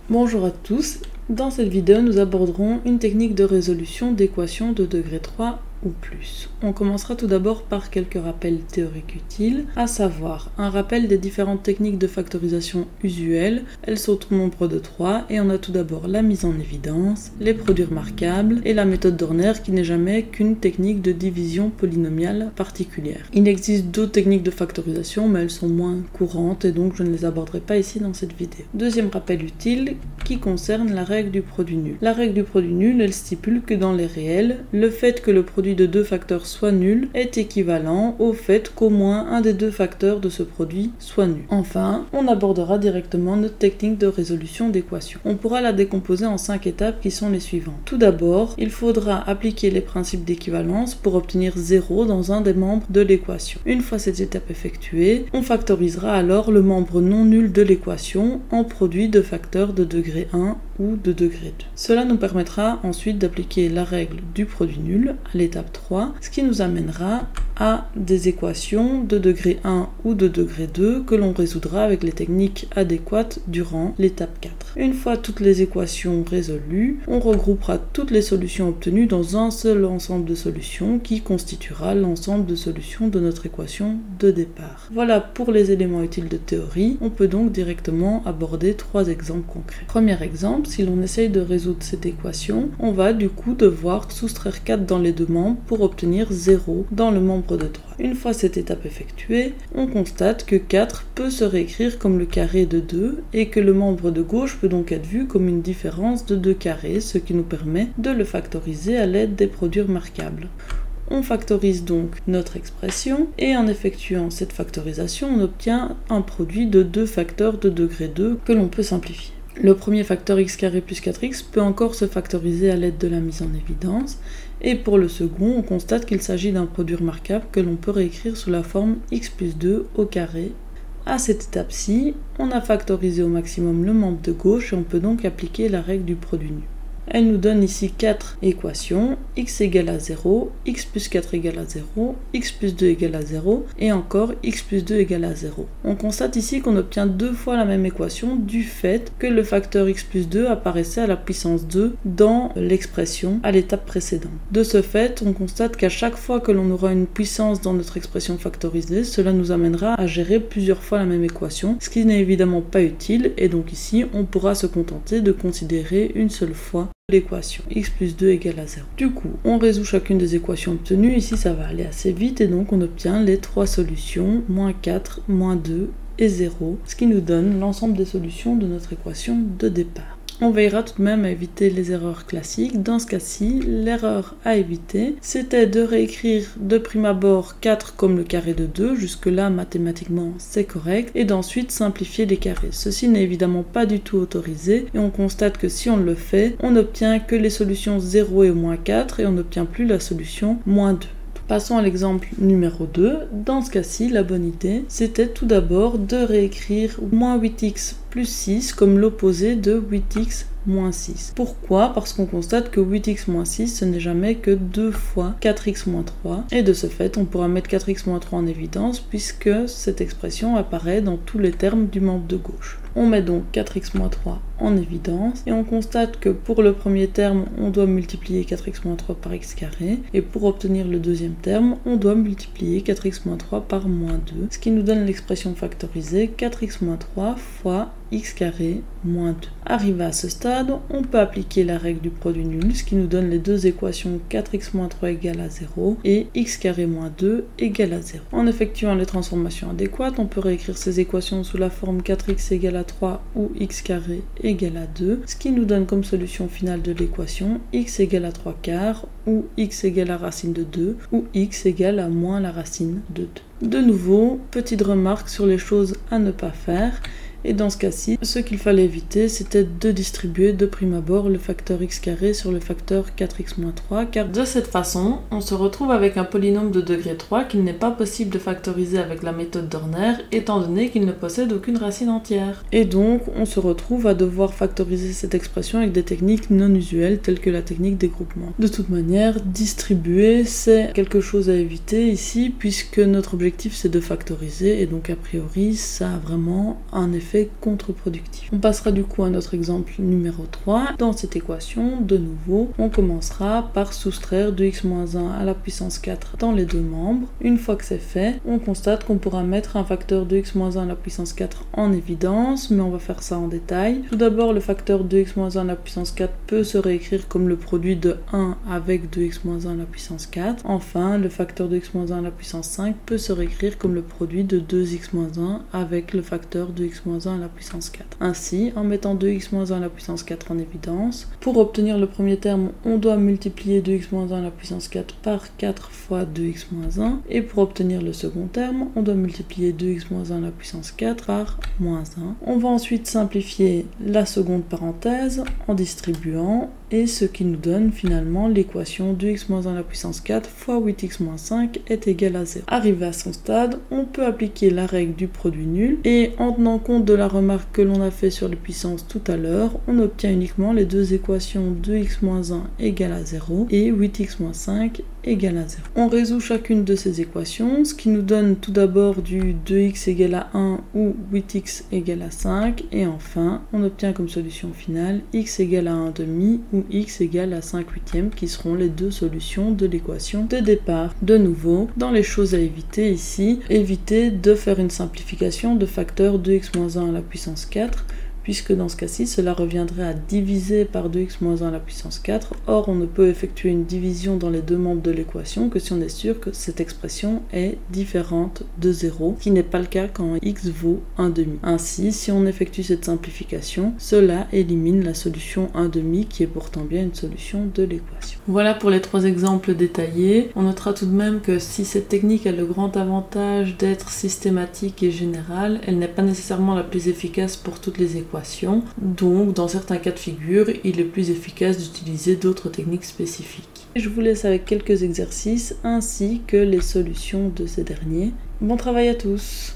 Bonjour à tous, dans cette vidéo nous aborderons une technique de résolution d'équations de degré 3 ou plus. On commencera tout d'abord par quelques rappels théoriques utiles, à savoir un rappel des différentes techniques de factorisation usuelles. Elles sont au nombre de 3 et on a tout d'abord la mise en évidence, les produits remarquables et la méthode Dorner qui n'est jamais qu'une technique de division polynomiale particulière. Il existe d'autres techniques de factorisation mais elles sont moins courantes et donc je ne les aborderai pas ici dans cette vidéo. Deuxième rappel utile qui concerne la règle du produit nul. La règle du produit nul, elle stipule que dans les réels, le fait que le produit de deux facteurs soit nul est équivalent au fait qu'au moins un des deux facteurs de ce produit soit nul. Enfin, on abordera directement notre technique de résolution d'équation. On pourra la décomposer en 5 étapes qui sont les suivantes. Tout d'abord, il faudra appliquer les principes d'équivalence pour obtenir 0 dans un des membres de l'équation. Une fois cette étape effectuée, on factorisera alors le membre non nul de l'équation en produit de facteurs de degré 1 ou de degré 2. Cela nous permettra ensuite d'appliquer la règle du produit nul à l'étape 3, ce qui nous amènera à des équations de degré 1 ou de degré 2 que l'on résoudra avec les techniques adéquates durant l'étape 4. Une fois toutes les équations résolues, on regroupera toutes les solutions obtenues dans un seul ensemble de solutions qui constituera l'ensemble de solutions de notre équation de départ. Voilà pour les éléments utiles de théorie. On peut donc directement aborder 3 exemples concrets. Premier exemple, si l'on essaye de résoudre cette équation, on va du coup devoir soustraire 4 dans les deux membres pour obtenir 0 dans le membre de 3. Une fois cette étape effectuée, on constate que 4 peut se réécrire comme le carré de 2 et que le membre de gauche peut donc être vu comme une différence de 2 carrés, ce qui nous permet de le factoriser à l'aide des produits remarquables. On factorise donc notre expression et en effectuant cette factorisation, on obtient un produit de 2 facteurs de degré 2 que l'on peut simplifier. Le premier facteur x carré plus 4x peut encore se factoriser à l'aide de la mise en évidence, et pour le second, on constate qu'il s'agit d'un produit remarquable que l'on peut réécrire sous la forme x plus 2 au carré. À cette étape-ci, on a factorisé au maximum le membre de gauche et on peut donc appliquer la règle du produit nul. Elle nous donne ici 4 équations, x égale à 0, x plus 4 égale à 0, x plus 2 égale à 0, et encore x plus 2 égale à 0. On constate ici qu'on obtient 2 fois la même équation du fait que le facteur x plus 2 apparaissait à la puissance 2 dans l'expression à l'étape précédente. De ce fait, on constate qu'à chaque fois que l'on aura une puissance dans notre expression factorisée, cela nous amènera à gérer plusieurs fois la même équation, ce qui n'est évidemment pas utile, et donc ici, on pourra se contenter de considérer une seule fois l'équation x plus 2 égale à 0. Du coup, on résout chacune des équations obtenues. Ici, ça va aller assez vite et donc on obtient les 3 solutions, moins 4, moins 2 et 0, ce qui nous donne l'ensemble des solutions de notre équation de départ. On veillera tout de même à éviter les erreurs classiques. Dans ce cas-ci, l'erreur à éviter, c'était de réécrire de prime abord 4 comme le carré de 2, jusque-là mathématiquement c'est correct, et d'ensuite simplifier les carrés. Ceci n'est évidemment pas du tout autorisé, et on constate que si on le fait, on n'obtient que les solutions 0 et moins 4, et on n'obtient plus la solution moins 2. Passons à l'exemple numéro 2. Dans ce cas-ci, la bonne idée, c'était tout d'abord de réécrire moins 8x plus 6 comme l'opposé de 8x moins 6. Pourquoi? Parce qu'on constate que 8x moins 6, ce n'est jamais que 2 fois 4x moins 3. Et de ce fait, on pourra mettre 4x moins 3 en évidence puisque cette expression apparaît dans tous les termes du membre de gauche. On met donc 4x moins 3 en évidence et on constate que pour le premier terme, on doit multiplier 4x moins 3 par x carré et pour obtenir le deuxième terme, on doit multiplier 4x moins 3 par moins 2, ce qui nous donne l'expression factorisée 4x moins 3 fois x carré moins 2. Arrivé à ce stade, on peut appliquer la règle du produit nul, ce qui nous donne les deux équations 4x moins 3 égale à 0 et x carré moins 2 égale à 0. En effectuant les transformations adéquates, on peut réécrire ces équations sous la forme 4x égale à 3 ou x carré égale à 2, ce qui nous donne comme solution finale de l'équation x égale à 3 quarts ou x égale à racine de 2 ou x égale à moins la racine de 2. De nouveau, petite remarque sur les choses à ne pas faire. Et dans ce cas-ci, ce qu'il fallait éviter, c'était de distribuer de prime abord le facteur x carré sur le facteur 4x moins 3, car de cette façon, on se retrouve avec un polynôme de degré 3 qu'il n'est pas possible de factoriser avec la méthode Dorner, étant donné qu'il ne possède aucune racine entière. Et donc, on se retrouve à devoir factoriser cette expression avec des techniques non usuelles, telles que la technique des groupements. De toute manière, distribuer, c'est quelque chose à éviter ici, puisque notre objectif c'est de factoriser, et donc a priori, ça a vraiment un effet effet contre-productif. On passera du coup à notre exemple numéro 3. Dans cette équation, de nouveau, on commencera par soustraire 2x-1 à la puissance 4 dans les deux membres. Une fois que c'est fait, on constate qu'on pourra mettre un facteur 2x-1 à la puissance 4 en évidence, mais on va faire ça en détail. Tout d'abord, le facteur 2x-1 à la puissance 4 peut se réécrire comme le produit de 1 avec 2x-1 à la puissance 4. Enfin, le facteur 2x-1 à la puissance 5 peut se réécrire comme le produit de 2x-1 avec le facteur 2x-1 à la puissance 4. Ainsi, en mettant 2x-1 à la puissance 4 en évidence, pour obtenir le premier terme, on doit multiplier 2x-1 à la puissance 4 par 4 fois 2x-1, et pour obtenir le second terme, on doit multiplier 2x-1 à la puissance 4 par moins 1. On va ensuite simplifier la seconde parenthèse en distribuant, et ce qui nous donne finalement l'équation 2x- à la puissance 4 fois 8x-5 est égal à 0. Arrivé à son stade, on peut appliquer la règle du produit nul, et en tenant compte de la remarque que l'on a fait sur les puissances tout à l'heure, on obtient uniquement les deux équations 2x-1 égale à 0 et 8x-5 égale à 0. On résout chacune de ces équations, ce qui nous donne tout d'abord du 2x égale à 1 ou 8x égale à 5, et enfin on obtient comme solution finale x égale à 1/2 ou x égale à 5/8 qui seront les deux solutions de l'équation de départ. De nouveau, dans les choses à éviter ici, évitez de faire une simplification de facteur 2x-1 à la puissance 4, puisque dans ce cas-ci, cela reviendrait à diviser par 2x-1 à la puissance 4. Or, on ne peut effectuer une division dans les deux membres de l'équation que si on est sûr que cette expression est différente de 0, ce qui n'est pas le cas quand x vaut 1/2. Ainsi, si on effectue cette simplification, cela élimine la solution 1/2 qui est pourtant bien une solution de l'équation. Voilà pour les trois exemples détaillés. On notera tout de même que si cette technique a le grand avantage d'être systématique et générale, elle n'est pas nécessairement la plus efficace pour toutes les équations. Donc, dans certains cas de figure, il est plus efficace d'utiliser d'autres techniques spécifiques. Je vous laisse avec quelques exercices ainsi que les solutions de ces derniers. Bon travail à tous!